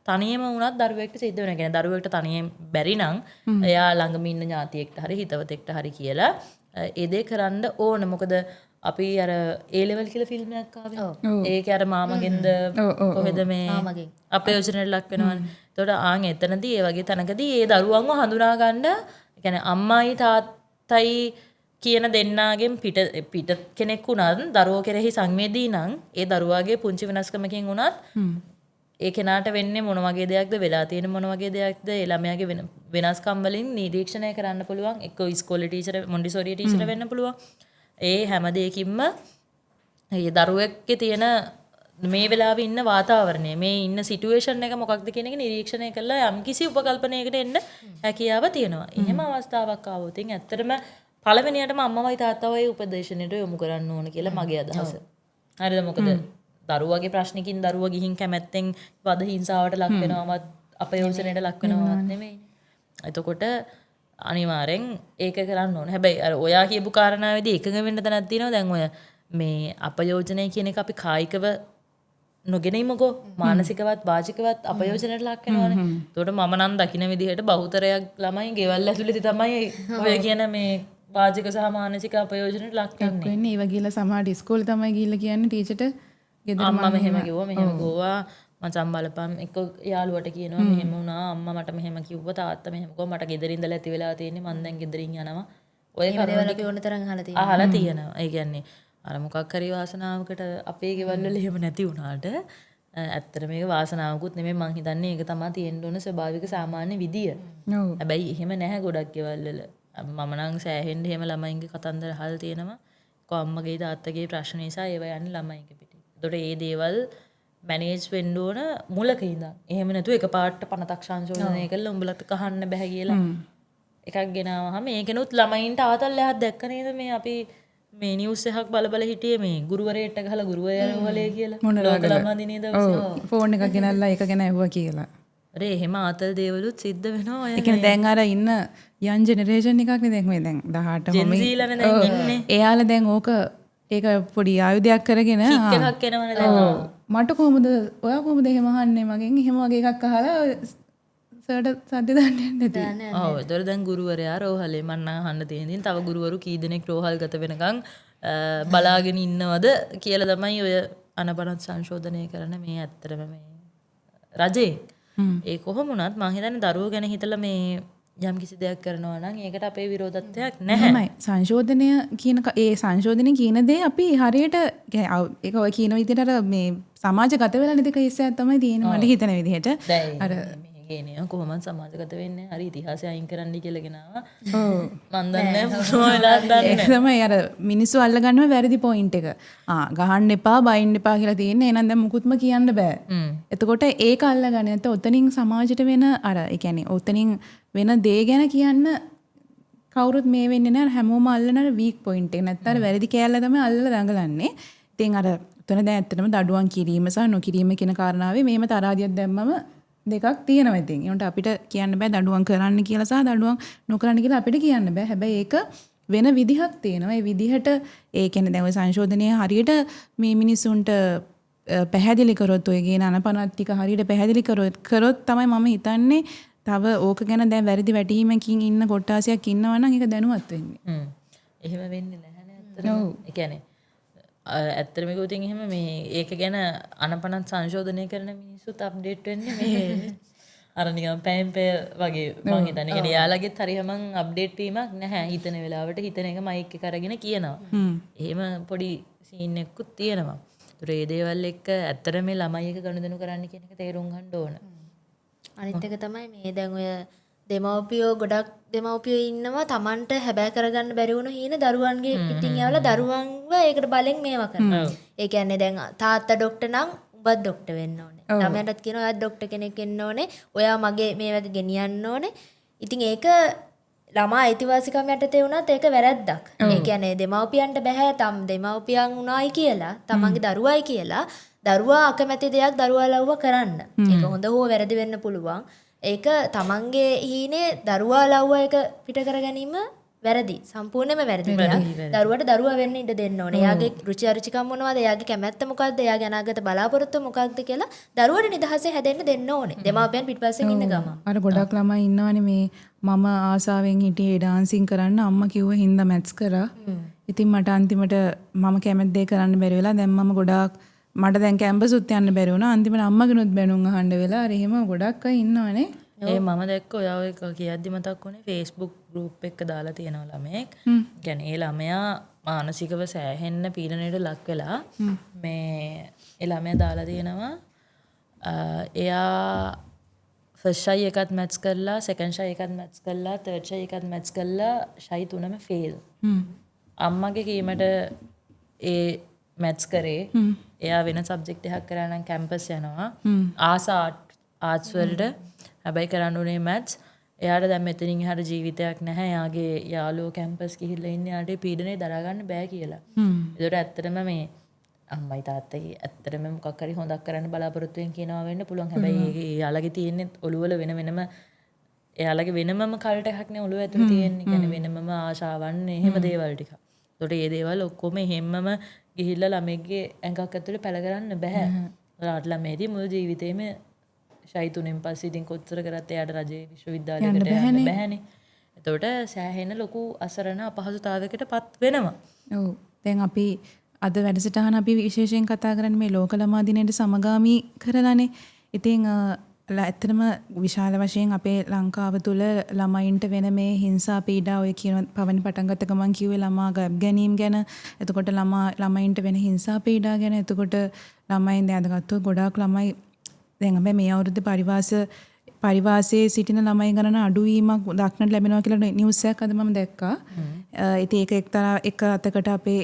තනියම වුණත් දරුවෙක්ට සිද්ධ වෙනවා. කියන්නේ දරුවෙක්ට තනියෙන් බැරි නම් එයා ළඟම ඉන්න ඥාතියෙක්ට හරි හිතවතෙක්ට හරි කියලා ඒ දේ කරන්න ඕන. මොකද අපි අර ඒ ලෙවල් කියලා ෆිල්ම් එකක් ආවේ. ඒක අර මාමගෙන්ද කොහෙද මේ අපයෝජනයට ලක් වෙනවනේ. එතකොට එතනදී ඒ වගේ තැනකදී ඒ දරුවන්ව හඳුනා ගන්න يعني අම්මයි තාත්තයි කියන දෙන්නාගෙන් පිට කෙනෙක් වුණත් දරුවෝ කෙරෙහි සංවේදී නම් ඒ දරුවාගේ පුංචි වෙනස්කමකින් වුණත් ඒ කෙනාට වෙන්නේ මොන වගේ දෙයක්ද වෙලා තියෙන මොන වගේ දෙයක්ද ඒ ළමයාගේ වෙනස්කම් වලින් නිරීක්ෂණය කරන්න පුළුවන්. එක්ක ඉස්කෝලේ ටීචර් මොන්ටිසෝරි ටීචර් වෙන්න පුළුවන්. ඒ හැම දෙයකින්ම ඒ දරුවෙක්ගේ තියෙන මේ වෙලාවේ ඉන්න වාතාවරණය මේ ඉන්න සිටුේෂන් එක මොකක්ද කියන එක නිරීක්ෂණය කළා යම් කිසි උපකල්පනයකට එන්න හැකියාව තියෙනවා. එහෙම අවස්ථාවක් ආවොත් ඇත්තටම පළවෙනියටම අම්මවයි තාත්තවයි උපදේශනයට යොමු කරන්න ඕන කියලා මගේ අදහස. හරිද? මොකද දරුවගේ ප්‍රශ්නකින් දරුවා ගිහින් කැමැත්තෙන් වද හිංසාවට ලක් වෙනවවත් අපයෝජනයට ලක් වෙනවවත් නෙමෙයි. එතකොට අනිවාර්යෙන් ඒක කරන්න ඕන. හැබැයි අර ඔයා කියපු කාරණාවේදී එකඟ වෙන්න තැනක් තියෙනවා. දැන් ඔය මේ අපයෝජනය කියන එක අපි කායිකව නොගෙනීමකෝ මානසිකවත් වාචිකවත් අපයෝජනයට ලක් වෙනවනේ. ඒකට මම නම් දකින විදිහට බහුතරයක් ළමයි ගෙවල් ඇතුළේ තමයි ඔය කියන මේ වාචික සහ මානසික අපයෝජනයට ලක් වෙන්නේ. වෙන්නේ ඒව ගිහලා සමහර ඉස්කෝලේ තමයි ගිහලා කියන්නේ ටීචර්ට ගෙදර අම්මා මෙහෙම කිව්වා මෙහෙම ගෝවා මචං බලපන් එක්ක යාළුවට කියනවා මෙහෙම වුණා අම්මා මට මෙහෙම කිව්වා තාත්තා මෙහෙම කිව්වා මට ගෙදරින් ඉඳලා ඇති වෙලා තියෙන්නේ මං දැන් ගෙදරින් යනවා. ඔය දේවල් අපි ඕන තරම් අහලා තියෙනවා. ඒ කියන්නේ අර මොකක් හරි වාසනාවකට අපේ ගෙවල් වල එහෙම නැති වුණාට ඇත්තට මේක වාසනාවකුත් නෙමෙයි මං හිතන්නේ ඒක තමයි තියෙන්න ඕන ස්වභාවික සාමාන්‍ය විදිය. හැබැයි එහෙම නැහැ ගොඩක් ගෙවල් වල. මම නම් සෑහෙන්න එහෙම ළමයින්ගේ කතන්දර අහලා තියෙනවා. කොම්මගේ තාත්තගේ ප්‍රශ්න නිසා ඒව යන්නේ ළමයින්ගේ පිටින්. ඒතකොට මේ දේවල් මැනේජ් වෙන්න ඕන මුලක ඉඳන්. එහෙම නැතුව එකපාරට පනතක් සංශෝධනය කරලා උඹලට කහන්න බෑ කියලා එකක් ගෙනාවහම ඒකෙනුත් ළමයින්ට ආතල් එකක් දැක්ක නේද මේ අපි මේ නිවුස් එකක් බල හිටියේ මේ ගුරුවරයෙක්ට ගහලා ගුරුවරයා වලේ කියලා ලෝක ළමා දිනේ දවසේ ෆෝන් එකක් ගෙනල්ලා ඒක ගැන ඇහුවා කියලා. අර එහෙම ආතල් දේවලුත් සිද්ධ වෙනවා ඔය. ඒ කියන්නේ දැන් අර ඉන්න යන් ජෙනරේෂන් එකක් නේ දැන් මේ දැන් 18 Gen Z ලානේ දැන් ඉන්නේ. එයාලා දැන් ඕක ඒක පොඩි ආයුධයක් කරගෙන කික් එකක් එනවනේ දැන්. මට කොහොමද ඔයා කොහොමද එහෙම අහන්නේ මගෙන් එහෙම වගේ එකක් අහලා සර්ට සද්ද දන්නේ නැති. ඔව් ඒතර දැන් ගුරුවරයා රෝහලේ මන්න අහන්න තියෙන තව ගුරුවරු කී දෙනෙක් රෝහල් ගත වෙනකන් බලාගෙන ඉන්නවද කියලා තමයි ඔය අනපනත් සංශෝධනය කරන මේ ඇත්තටම මේ රජේ. ඒ කොහොම වුණත් මම හිතන්නේ දරුවෝ ගැන හිතලා මේ යම් කිසි දෙයක් කරනවා නම් ඒකට අපේ විරෝධත්වයක් නැහැ. එහෙමයි. සංශෝධනය කියන ඒ සංශෝධනය කියන දේ අපි හරියට ඒක ඔය කියන විදිහට අර මේ සමාජගත වෙලා නැති කේසයක් තමයි තියෙන්නේ මට හිතන විදිහට. අර මේකේනේ කොහොමද සමාජගත වෙන්නේ? හරි ඉතිහාසය අයින් කරන්න කියලා ගෙනාවා. මන් දන්නේ මොනවා වෙලාද දන්නේ. ඒක තමයි අර මිනිස්සු අල්ලගන්නම වැරදි පොයින්ට් එක. ගහන්න එපා, බයින්න එපා කියලා තියෙන්නේ. එහෙනම් දැන් මුකුත්ම කියන්න බෑ. එතකොට ඒක අල්ලගන්නේ නැත්නම් ඔතනින් සමාජයට වෙන අර ඒ කියන්නේ ඔතනින් වෙන දේ ගැන කියන්න කවුරුත් මේ වෙන්නේ නැහැ. හැමෝම අල්ලන අර වීක් පොයින්ට් එක. නැත්නම් අර වැරදි කෑල්ල තමයි අල්ලලා දඟලන්නේ. ඉතින් අර උතන දැන් ඇත්තටම දඩුවම් කිරීම සහ නොකිරීම කියන කාරණාවේ මෙහෙම තරහදියක් දැම්මම දෙකක් තියෙනවා ඉතින්. ඒකට අපිට කියන්න බෑ දඩුවම් කරන්න කියලා සහ දඩුවම් නොකරන්න කියලා අපිට කියන්න බෑ. හැබැයි ඒක වෙන විදිහක් තියෙනවා. ඒ විදිහට ඒ කියන්නේ දැන් ඔය සංශෝධනයේ හරියට මේ මිනිසුන්ට පැහැදිලි කරොත් ඔය කියන අනපනත් ටික හරියට පැහැදිලි කරොත් තමයි මම හිතන්නේ තව ඕක ගැන දැන් වැරදි වැටහීමකින් ඉන්න කොට්ටාසයක් ඉන්නවා නම් ඒක දැනුවත් වෙන්නේ. එහෙම වෙන්නේ නැහැනේ ඇත්තටම. ඒ කියන්නේ ඇත්තටම කිව්වොත් එහෙම මේ ඒක ගැන අනපනත් සංශෝධනය කරන මිනිස්සුත් අප්ඩේට් වෙන්නේ මේ අර නිකන් පැයෙන් පැය වගේ මම හිතන්නේ. ඒ කියන්නේ යාළගෙත් හරියම අප්ඩේට් වීමක් නැහැ. හිතන වෙලාවට හිතන එක මයික් එක අරගෙන කියනවා. එහෙම පොඩි සීන් එකකුත් තියෙනවා. ඒතර ඒ දේවල් එක්ක ඇත්තටම මේ ළමයි එක ගනුදෙනු කරන්න කියන එක තේරුම් ගන්න ඕන. අනිත් එක තමයි මේ දැන් ඔය දෙමව්පියෝ ගොඩක් දෙමව්පියෝ ඉන්නවා Tamanට හැබෑ කරගන්න බැරි වුණු හීන දරුවන්ගේ පිටින් යවලා දරුවන්ව ඒකට බලෙන් මේවා කරනවා. ඒ කියන්නේ දැන් තාත්තා ડોක්ටර් නම් උඹත් ડોක්ටර් වෙන්න ඕනේ. ළමයාටත් කියනවා ඔයාත් ડોක්ටර් කෙනෙක් වෙන්න ඕනේ. ඔයා මගේ මේ වගේ ගෙනියන්න ඕනේ. ඉතින් ඒක ළමා අයිතිවාසිකම් යටතේ වුණත් ඒක වැරද්දක්. ඒ කියන්නේ දෙමව්පියන්ට බෑ දෙමව්පියන් උනායි කියලා තමන්ගේ දරුවයි කියලා දරුවා අකමැති දෙයක් දරුවා ලව්ව කරන්න. ඒක හොඳ හෝ වැරදි වෙන්න පුළුවන්. ඒක තමන්ගේ හීනේ දරුවා ලව්ව එක පිට කර ගැනීම වැරදි. සම්පූර්ණයෙන්ම වැරදි දෙයක්. දරුවට දරුවා වෙන්න ඉඩ දෙන්න ඕනේ. එයාගේ රුචි අරුචිකම් මොනවද? එයාගේ කැමැත්ත මොකක්ද? එයාගේ අනාගත බලාපොරොත්තු මොකක්ද කියලා දරුවට නිදහසේ හැදෙන්න දෙන්න ඕනේ. දෙමාපියන් පිටපස්සෙන් ඉන්න ගම. අර ගොඩක් ළමයි ඉන්නවනේ මේ මම ආසාවෙන් හිටියේ ඩාන්සින් කරන්න අම්මා කිව්ව හින්දා මැත්ස් කරා. ඉතින් මට අන්තිමට මම කැමති දේ කරන්න බැරි වෙලා දැන් මම ගොඩාක් මට දැන් කැම්පස් උත් යන්න බැරි වුණා. අන්තිමට අම්මගෙනුත් බැනුම් අහන්න වෙලා අර එහෙම ගොඩක් අය ඉන්නවනේ. ඒ මම දැක්ක ඔයා ඔය කියද්දි මතක් වුණේ Facebook group එක දාලා තියෙනවා ළමයෙක්. කියන්නේ ඒ ළමයා මානසිකව සෑහෙන්න පීඩනයට ලක් වෙලා මේ ඒ ළමයා දාලා තියෙනවා එයා ෆස්ට් ෂයි එකත් මැත්ස් කරලා සෙකන්ඩ් ෂයි එකත් මැත්ස් කරලා තර්ඩ් ෂයි එකත් මැත්ස් කරලා ෂයි තුනම ෆේල්. අම්මගේ කීමට ඒ මැත්ස් කරේ එයා වෙන සබ්ජෙක්ට් එකක් කරා නම් කැම්පස් යනවා ආර්ට්ස් වලට හැබැයි කරන්න උනේ මැත්ස් එයාට දැන් මෙතනින් එහාට ජීවිතයක් නැහැ එයාගේ යාළුවෝ කැම්පස් ගිහිල්ලා ඉන්නේ එයාට පීඩනේ දරා ගන්න බෑ කියලා. ඒකට ඇත්තටම මේ අම්මයි තාත්තයි ඇත්තටම මොකක් හරි හොදක් කරන්න බලාපොරොත්තු වෙන කියනවා වෙන්න පුළුවන්. හැබැයි එයාලගේ තියෙන්නේ ඔළුවල වෙනම එයාලගේ වෙනමම කල්ට එකක් නේ ඔළුව ඇතුලේ තියෙන්නේ. කියන්නේ වෙනමම ආශාවන් එහෙම දේවල් ටික. ඒකට මේ දේවල් ඔක්කොම හැමම ගිහිල්ලා ළමෙක්ගේ ඇඟක් ඇතුලේ පැල කරන්න බෑ. ඔයාලට ළමේදී මුළු ජීවිතේම ෂයිතුනෙන් පස්සේ ඉතින් කොච්චර කරත් එයාට රජයේ විශ්වවිද්‍යාලයකට යන්න බෑනේ. එතකොට සෑහෙන ලොකු අසරණ අපහසුතාවයකටපත් වෙනවා. ඔව්. දැන් අපි අද වැඩසටහන අපි විශේෂයෙන් කතා කරන්නේ මේ ලෝක ළමා දිනයට සමගාමී කරලානේ. ඉතින් ඇත්තටම විශාල වශයෙන් අපේ ලංකාව තුළ ළමයින්ට වෙන මේ හිංසා පීඩා ඔය කියන පවන පටන් ගත්ත ගමන් කිව්වේ ළමා ගැබ් ගැනීම ගැන. එතකොට ළමයින්ට වෙන හිංසා පීඩා ගැන. එතකොට ළමයින් දැන් අදගත්තොත් ගොඩාක් ළමයි දැන් අපි මේ අවුරුද්දේ පරිවාසයේ සිටින ළමයි ගණන අඩුවීමක් දක්නට ලැබෙනවා කියලා නිවුස් එකක් අද මම දැක්කා. ඉතින් ඒක එක්තරා එක අතකට අපේ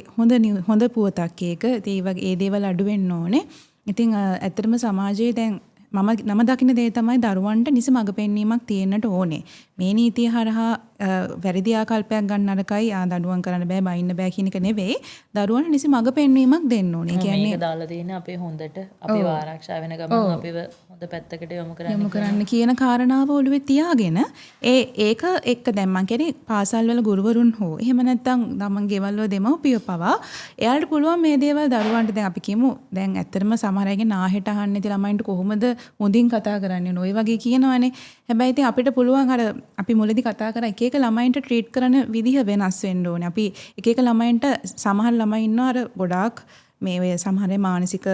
හොඳ පුවතක් ඒක. ඉතින් ඒ දේවල් අඩු වෙන්න ඕනේ. ඉතින් ඇත්තටම සමාජයේ දැන් මම දකින්න දේ තමයි දරුවන්ට නිසි මඟ පෙන්වීමක් තියෙන්නට ඕනේ. මේ නීතිය හරහා වැරදි ආකල්පයක් ගන්න නරකයි දඬුවම් කරන්න බෑ බයින්න බෑ කියන එක නෙවෙයි. දරුවන්ට නිසි මඟ පෙන්වීමක් දෙන්න ඕනේ. කියන්නේ මේක දාලා තියෙන්නේ අපේ හොඳට අපේ ආරක්ෂා වෙන ගමන් අපිව හොඳ පැත්තකට යොමු කරන්න කියන කාරණාව ඔළුවේ තියාගෙන ඒක එක්ක දැන් මං කියන්නේ පාසල් වල ගුරුවරුන් හෝ එහෙම නැත්නම් තමන් ගෙවල් වල දෙමව්පියෝ පවා එයාලට පුළුවන් මේ දේවල් දරුවන්ට දැන් අපි කියමු දැන් ඇත්තටම සමහර අයගේ නාහෙට අහන්නේ නැති ළමයින්ට කොහොමද හොඳින් කතා කරන්නේ ඔය වගේ කියනවනේ. හැබැයි ඉතින් අපිට පුළුවන් අර අපි මුලදී කතා කරා එක එක ළමයින්ට ට්‍රීට් කරන විදිහ වෙනස් වෙන්න ඕනේ. අපි එක එක ළමයින්ට සමහර ළමයි ඉන්නවා අර ගොඩාක් මේ ඔය සමහර මානසික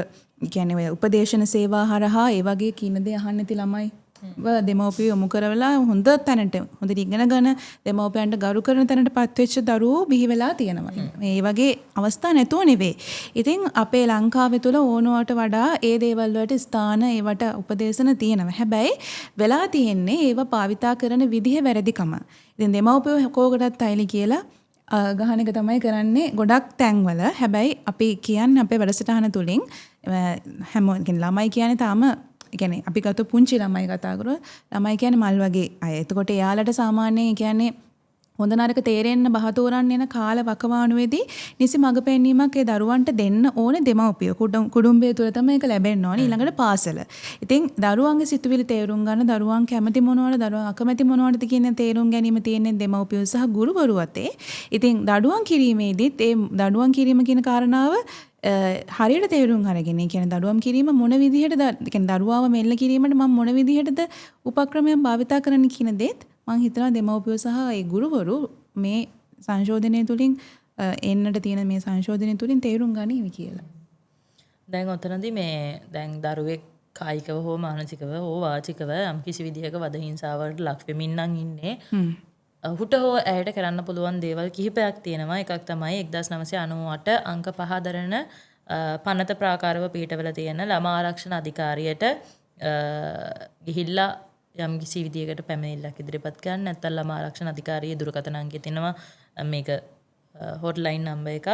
කියන්නේ ඔය උපදේශන සේවා හරහා ඒ වගේ කින දේ අහන්න නැති ළමයි දෙමව්පියෝ යොමු කරවලා හොඳ තැනට හොඳට ඉගෙනගෙන දෙමව්පියන්ට ගරු කරන තැනටපත් වෙච්ච දරුවෝ බිහි වෙලා තියෙනවා. මේ වගේ අවස්ථා නැතුව නෙවෙයි. ඉතින් අපේ ලංකාවේ තුල ඕනවට වඩා ඒ දේවල් වලට ස්ථාන ඒවට උපදේශන තියෙනවා. හැබැයි වෙලා තියෙන්නේ ඒව භාවිතා කරන විදිහ වැරදිකම. ඉතින් දෙමව්පියෝ කෝකටත් අයිලි කියලා ගහන එක තමයි කරන්නේ ගොඩක් තැන්වල. හැබැයි අපි කියන්නේ අපේ වැඩසටහන තුලින් හැමෝම ළමයි කියන්නේ තාම කියන්නේ අපි ගත්ත පුංචි ළමයි කතා කරොත් ළමයි කියන්නේ මල් වගේ අය. එතකොට එයාලට සාමාන්‍යයෙන් කියන්නේ හොඳ නරක තේරෙන්න බහ තෝරන්න යන කාල වකවානුවේදී නිසි මඟ පෙන්වීමක් ඒ දරුවන්ට දෙන්න ඕනේ දෙමව්පියෝ. කුඩුම්බය තුළ තමයි ඒක ලැබෙන්න ඕනේ. ඊළඟට පාසල. ඉතින් දරුවන්ගේ සිතුවිලි තේරුම් ගන්න දරුවන් කැමති මොනවද දරුවන් අකමැති මොනවද කියන තේරුම් ගැනීම තියෙන්නේ දෙමව්පියෝ සහ ගුරුවරු අතේ. ඉතින් දඩුවම් කිරීමේදීත් ඒ දඩුවම් කිරීම කියන කාරණාව හරියට තේරුම් අරගෙන කියන්නේ දඩුවම් කිරීම මොන විදිහටද කියන්නේ දරුවාව මෙල්ල කිරීමට මම මොන විදිහටද උපක්‍රමයක් භාවිතා කරන්න කියන දේත් මම හිතනවා දෙමව්පියෝ සහ ඒ ගුරුවරු මේ සංශෝධනය තුලින් එන්නට තියෙන මේ සංශෝධනය තුලින් තේරුම් ගනීවි කියලා. දැන් ඔතනදී මේ දැන් දරුවෙක් කායිකව හෝ මානසිකව හෝ වාචිකව යම් කිසි විදිහක වද හිංසාවකට ලක් වෙමින් නම් ඉන්නේ. හුට හෝ ඇයට කරන්න පුළුවන් දේවල් කිහිපයක් තියෙනවා. එකක් තමයි 1998 අංක 5 දරන පනත ප්‍රාකාරව පිටවල තියෙන ළමා ආරක්ෂණ අධිකාරියට ගිහිල්ලා යම් කිසි විදියකට පැමිණිල්ලක් ඉදිරිපත් කරන්න නැත්නම් ළමා ආරක්ෂණ අධිකාරියේ දුරකථන අංකය තියෙනවා. මේක හොට්ලයින් නම්බර් එකක්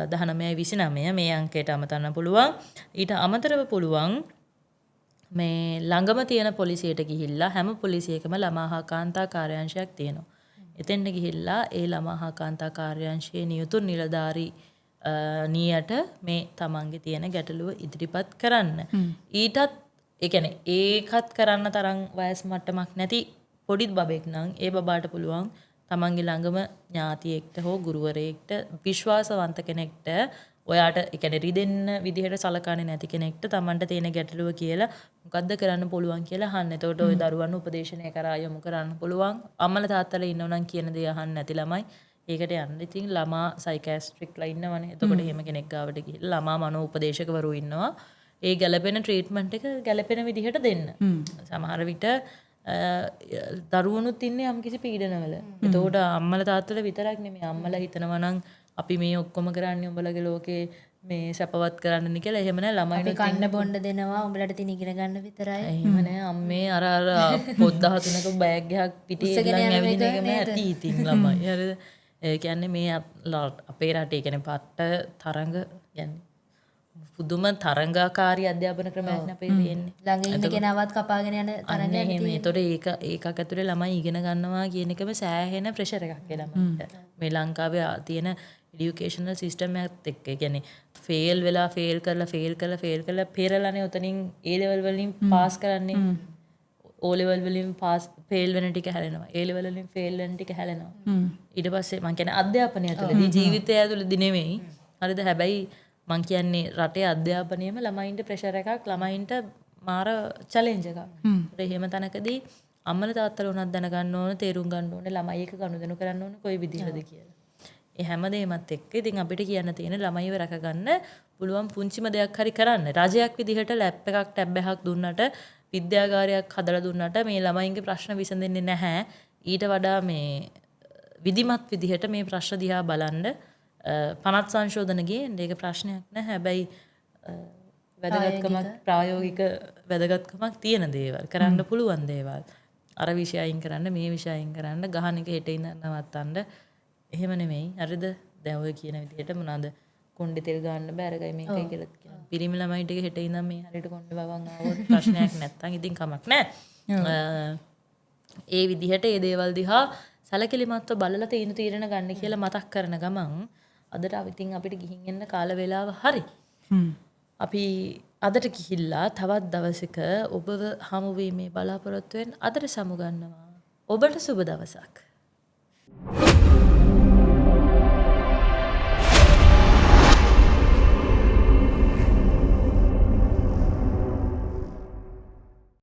1929 මේ අංකයට අමතන්න පුළුවන්. ඊට අමතරව පුළුවන් මේ ළඟම තියෙන පොලිසියට ගිහිල්ලා හැම පොලිසියකම ළමා හා කාන්තා කාර්යාංශයක් තියෙනවා. එතෙන්ට ගිහිල්ලා ඒ ළමා හා කාන්තා කාර්යාංශයේ නියුතු නිලධාරී නියට මේ තමන්ගේ තියෙන ගැටලුව ඉදිරිපත් කරන්න. ඊටත් ඒ කියන්නේ ඒකත් කරන්න තරම් වයස් මට්ටමක් නැති පොඩි බබෙක් නම් ඒ බබාට පුළුවන් තමන්ගේ ළඟම ඥාතියෙක්ට හෝ ගුරුවරයෙක්ට විශ්වාසවන්ත කෙනෙක්ට ඔයාට ඒ කියන්නේ රිදෙන්න විදිහට සලකන්නේ නැති කෙනෙක්ට තමන්ට තියෙන ගැටලුව කියලා මොකද්ද කරන්න පුළුවන් කියලා අහන්න. එතකොට ওই දරුවන් උපදේශනය කරා යොමු කරන්න පුළුවන්. අම්මලා තාත්තලා ඉන්නවනම් කියන දේ අහන්න නැති ළමයි ඒකට යන්න. ඉතින් ළමා සයිකියාට්‍රික්ලා ඉන්නවනේ. එතකොට එහෙම කෙනෙක් ගාවට ගිහිල්ලා ළමා මනෝ උපදේශකවරු ඉන්නවා. ඒ ගැළපෙන ට්‍රීට්මන්ට් එක ගැළපෙන විදිහට දෙන්න. සමහර විට දරුවනුත් ඉන්නේ යම්කිසි පීඩනවල. එතකොට අම්මලා තාත්තලා විතරක් නෙමෙයි අම්මලා හිතනවා නම් අපි මේ ඔක්කොම කරන්නේ උඹලගේ ලෝකේ මේ සැපවත් කරන්න කියලා. එහෙම නෑ ළමයිනුත් අපි කන්න බොන්න දෙනවා උඹලට තින් ඉගෙන ගන්න විතරයි. එහෙම නෑ අම්මේ අර පොත් 13ක බෑග් එකක් පිටේ ළඟ ඇවිදින එකම ඇති ඉතින් ළමයි. හරිද? ඒ කියන්නේ මේ අපේ රටේ කියන්නේ පට්ට තරඟ කියන්නේ පුදුම තරංගාකාරී අධ්‍යාපන ක්‍රමයක් නේ අපේ තියෙන්නේ. ළඟ ඉන්න කෙනාවත් කපාගෙන යන තරඟයක් එහෙම. ඒතොර ඒකක් ඇතුලේ ළමයි ඉගෙන ගන්නවා කියන එකම සෑහෙන ප්‍රෙෂර් එකක් ඒ ළමයින්ට. මේ ලංකාවේ තියෙන এডুকেෂනල් සිස්ටම් එකත් එක්ක. ඒ කියන්නේ ෆේල් වෙලා ෆේල් කරලා පෙරලානේ උතනින් A level වලින් පාස් කරන්නේ. O level වලින් පාස් ෆේල් වෙන ටික හැලෙනවා. A level වලින් ෆේල් වෙන ටික හැලෙනවා. ඊට පස්සේ මම කියන්නේ අධ්‍යාපනය ඇතුළේදී ජීවිතය ඇතුළේදී නෙමෙයි. හරිද? හැබැයි මං කියන්නේ රටේ අධ්‍යාපනයේම ළමයින්ට ප්‍රෙෂර් එකක්, ළමයින්ට මාර චැලෙන්ජ් එකක්. ඒත් එහෙම තැනකදී අම්මලා තාත්තලා උනත් දැනගන්න ඕන, තේරුම් ගන්න ඕනේ ළමයි එක ගනුදෙනු කරන්න ඕනේ කොයි විදිහටද කියලා. ඒ හැම දෙයක්මත් එක්ක ඉතින් අපිට කියන්න තියෙන ළමයිව රැකගන්න පුළුවන් පුංචිම දෙයක් හරි කරන්න. රජයක් විදිහට ලැප් එකක්, ටැබ් එකක් දුන්නට, විද්‍යාගාරයක් හදලා දුන්නට මේ ළමයින්ගේ ප්‍රශ්න විසඳෙන්නේ නැහැ. ඊට වඩා මේ විධිමත් විදිහට මේ ප්‍රශ්න දිහා බලන්න පනත් සංශෝධන ගේන්න ඒක ප්‍රශ්නයක් නෑ. හැබැයි වැදගත්කමක් ප්‍රායෝගික වැදගත්කමක් තියෙන දේවල් කරන්න පුළුවන් දේවල්. අර විෂය අයින් කරන්න, මේ විෂය අයින් කරන්න, ගහන එක හෙට ඉඳන් නවත්තන්න. එහෙම නෙමෙයි. හරිද? දැන් ඔය කියන විදිහට මොනවාද කොණ්ඩේ තෙල් ගන්න බෑ අරගයි මේකයි කියලා කියනවා. පිරිමි ළමයි ටික හෙට ඉඳන් මේ හරියට කොණ්ඩේ වවන් ආවොත් ප්‍රශ්නයක් නැත්තම් ඉතින් කමක් නෑ. ඒ විදිහට ඒ දේවල් දිහා සැලකිලිමත්ව බලලා තීරණ ගන්න කියලා මතක් කරන ගමන් අදට ඉතින් අපිට ගිහින් එන්න කාල වේලාව හරි. අපි අදට ගිහිල්ලා තවත් දවසක ඔබව හමු වීමේ බලාපොරොත්තුවෙන් අදට සමුගන්නවා. ඔබට සුබ දවසක්.